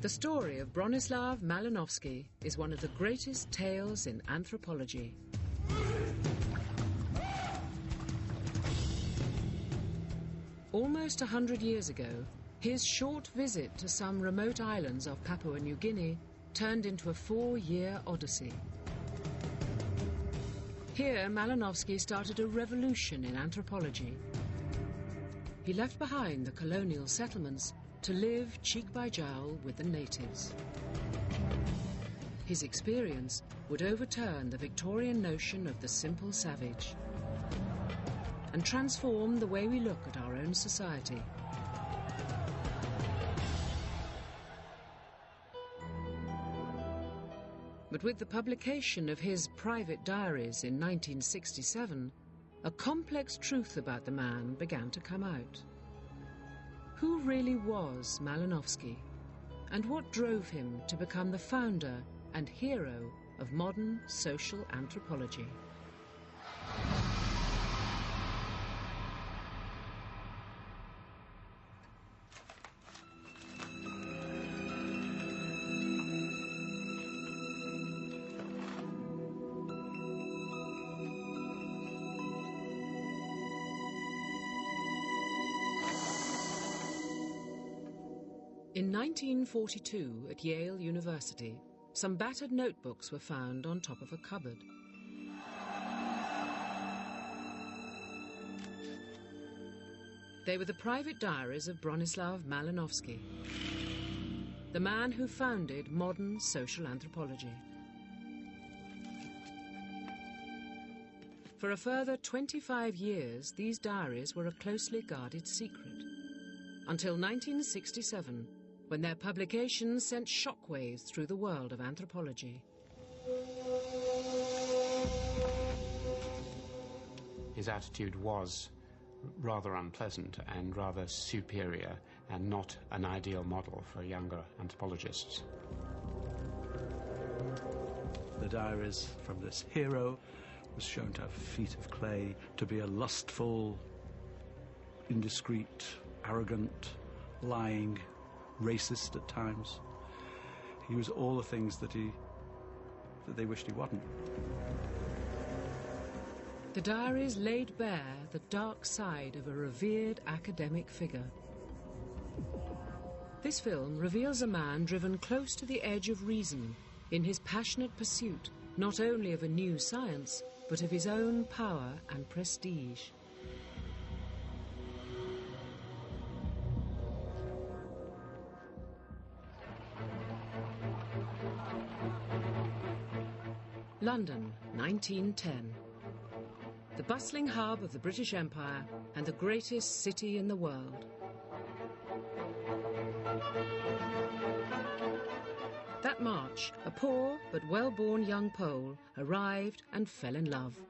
The story of Bronislaw Malinowski is one of the greatest tales in anthropology. Almost 100 years ago, his short visit to some remote islands of Papua New Guinea turned into a 4-year odyssey. Here, Malinowski started a revolution in anthropology. He left behind the colonial settlements to live cheek by jowl with the natives. His experience would overturn the Victorian notion of the simple savage and transform the way we look at our own society. But with the publication of his private diaries in 1967, a complex truth about the man began to come out. Who really was Malinowski, and what drove him to become the founder and hero of modern social anthropology? In 1942, at Yale University, some battered notebooks were found on top of a cupboard. They were the private diaries of Bronislaw Malinowski, the man who founded modern social anthropology. For a further 25 years, these diaries were a closely guarded secret, until 1967, when their publication sent shockwaves through the world of anthropology. His attitude was rather unpleasant and rather superior, and not an ideal model for younger anthropologists. The diaries from this hero was shown to have feet of clay, to be a lustful, indiscreet, arrogant, lying, racist at times. He was all the things that they wished he wasn't. The diaries laid bare the dark side of a revered academic figure. This film reveals a man driven close to the edge of reason in his passionate pursuit not only of a new science, but of his own power and prestige. London, 1910. The bustling hub of the British Empire and the greatest city in the world. That March, a poor but well-born young Pole arrived and fell in love.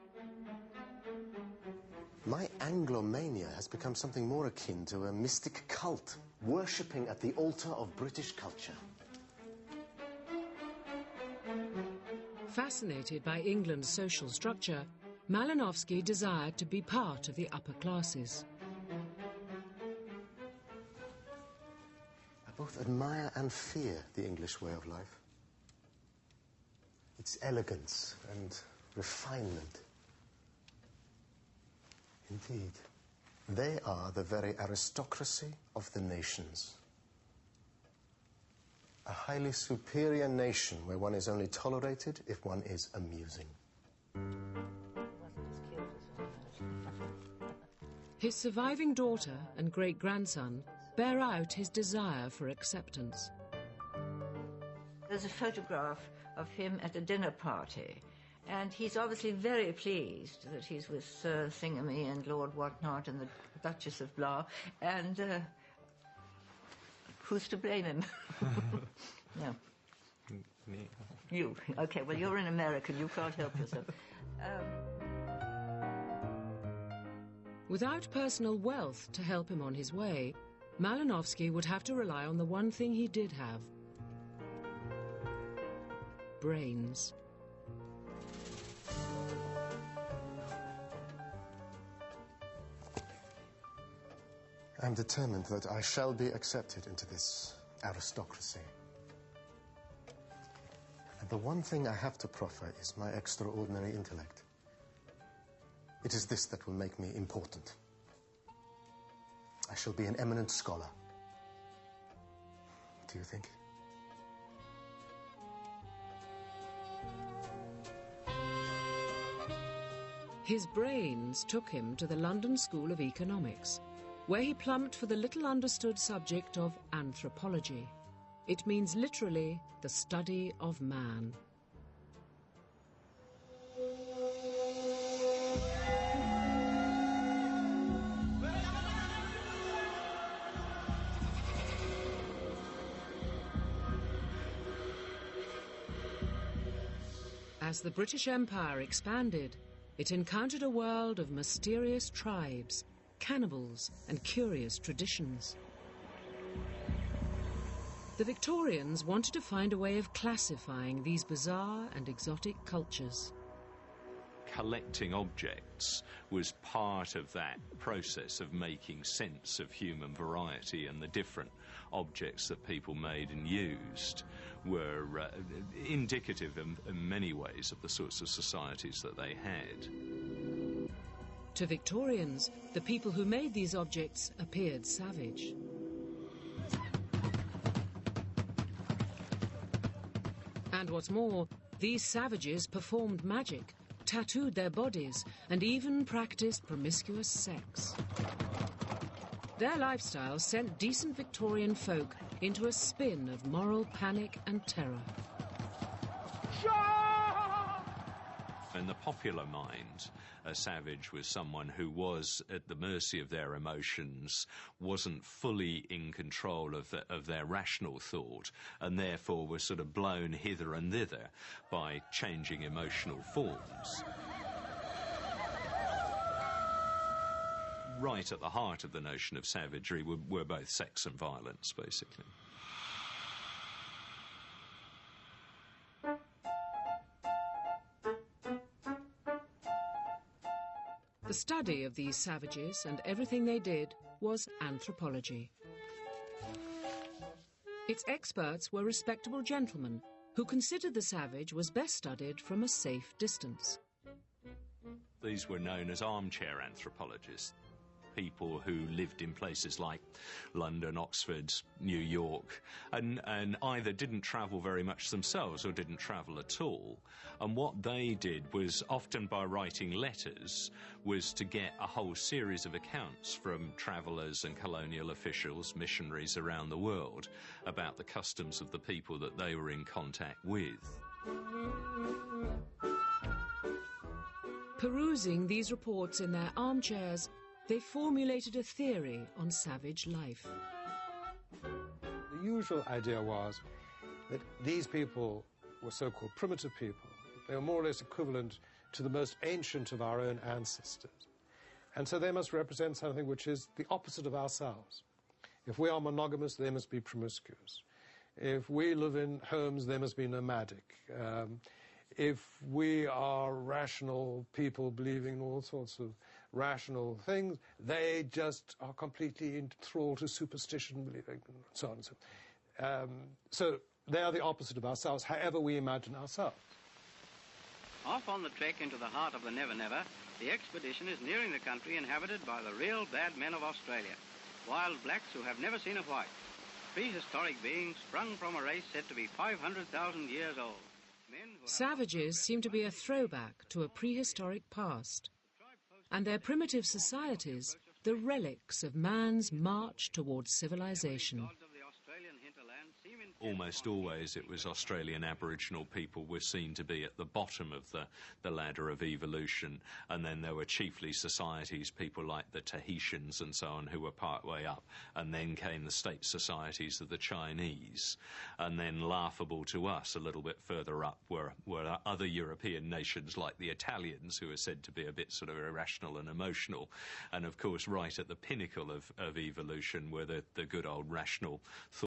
My Anglomania has become something more akin to a mystic cult, worshipping at the altar of British culture. Fascinated by England's social structure, Malinowski desired to be part of the upper classes. I both admire and fear the English way of life. Its elegance and refinement. Indeed, they are the very aristocracy of the nations. A highly superior nation where one is only tolerated if one is amusing. His surviving daughter and great-grandson bear out his desire for acceptance. There's a photograph of him at a dinner party, and he's obviously very pleased that he's with Sir Thingamy and Lord Whatnot and the Duchess of Blah, and who's to blame him? No. Me. You. Okay, well, you're an American. You can't help yourself. Without personal wealth to help him on his way, Malinowski would have to rely on the one thing he did have: brains. I'm determined that I shall be accepted into this aristocracy. And the one thing I have to proffer is my extraordinary intellect. It is this that will make me important. I shall be an eminent scholar. Do you think? His brains took him to the London School of Economics, where he plumped for the little understood subject of anthropology. It means literally the study of man. As the British Empire expanded, it encountered a world of mysterious tribes, cannibals, and curious traditions. The Victorians wanted to find a way of classifying these bizarre and exotic cultures. Collecting objects was part of that process of making sense of human variety, and the different objects that people made and used were indicative in many ways of the sorts of societies that they had. To Victorians, the people who made these objects appeared savage. And what's more, these savages performed magic, tattooed their bodies, and even practiced promiscuous sex. Their lifestyle sent decent Victorian folk into a spin of moral panic and terror. In the popular mind, a savage was someone who was at the mercy of their emotions, wasn't fully in control of their rational thought, and therefore was sort of blown hither and thither by changing emotional forms. Right at the heart of the notion of savagery were both sex and violence, basically. The study of these savages and everything they did was anthropology. Its experts were respectable gentlemen who considered the savage was best studied from a safe distance. These were known as armchair anthropologists, people who lived in places like London, Oxford, New York, and either didn't travel very much themselves or didn't travel at all. And what they did was, often by writing letters, was to get a whole series of accounts from travellers and colonial officials, missionaries around the world, about the customs of the people that they were in contact with. Perusing these reports in their armchairs, they formulated a theory on savage life. The usual idea was that these people were so-called primitive people. They were more or less equivalent to the most ancient of our own ancestors. And so they must represent something which is the opposite of ourselves. If we are monogamous, they must be promiscuous. If we live in homes, they must be nomadic. If we are rational people believing in all sorts of rational things, they just are completely enthralled to superstition, believing, and so on and so on. So they are the opposite of ourselves, however we imagine ourselves. Off on the trek into the heart of the Never Never, the expedition is nearing the country inhabited by the real bad men of Australia, wild blacks who have never seen a white, prehistoric beings sprung from a race said to be 500,000 years old. Savages seem to be a throwback to a prehistoric past, and their primitive societies the relics of man's march towards civilization. Almost always it was Australian Aboriginal people were seen to be at the bottom of the ladder of evolution, and then there were chiefly societies, people like the Tahitians and so on, who were part way up, and then came the state societies of the Chinese, and then laughable to us a little bit further up were other European nations like the Italians, who are said to be a bit sort of irrational and emotional, and of course right at the pinnacle of evolution were the good old rational thought